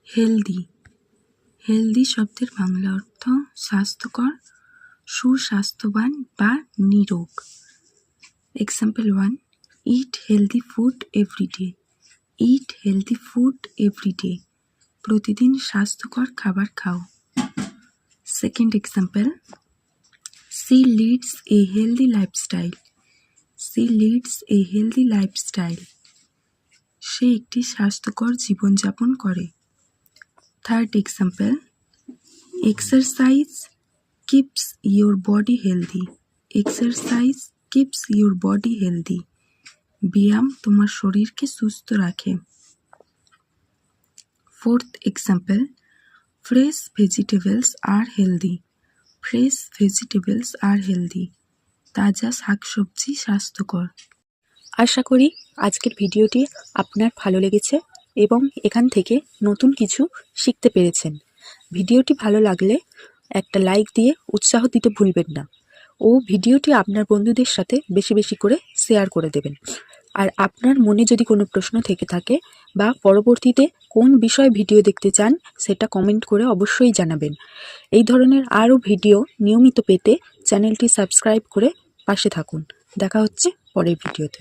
Healthy. Healthy শব্দের বাংলা অর্থ স্বাস্থ্যকর, সুস্বাস্থ্যবান বা নিরোগ। Example 1, eat healthy food everyday. Eat healthy food everyday, প্রতিদিন স্বাস্থ্যকর খাবার খাও। Second example, she leads a healthy lifestyle. She leads a healthy lifestyle, সে একটি স্বাস্থ্যকর জীবনযাপন করে। Third example, exercise keeps your body healthy. Exercise keeps your body healthy, ব্যায়াম তোমার শরীরকে সুস্থ রাখে। Fourth example, fresh vegetables are healthy. Fresh vegetables are healthy, তাজা শাকসবজি স্বাস্থ্যকর। আশা করি আজকের ভিডিওটি আপনার ভালো লেগেছে এবং এখান থেকে নতুন কিছু শিখতে পেরেছেন। ভিডিওটি ভালো লাগলে একটা লাইক দিয়ে উৎসাহ দিতে ভুলবেন না ও ভিডিওটি আপনার বন্ধুদের সাথে বেশি বেশি করে শেয়ার করে দেবেন। আর আপনার মনে যদি কোনো প্রশ্ন থেকে থাকে বা পরবর্তীতে কোন বিষয়ে ভিডিও দেখতে চান সেটা কমেন্ট করে অবশ্যই জানাবেন। এই ধরনের আরও ভিডিও নিয়মিত পেতে চ্যানেলটি সাবস্ক্রাইব করে পাশে থাকুন। দেখা হচ্ছে পরের ভিডিওতে।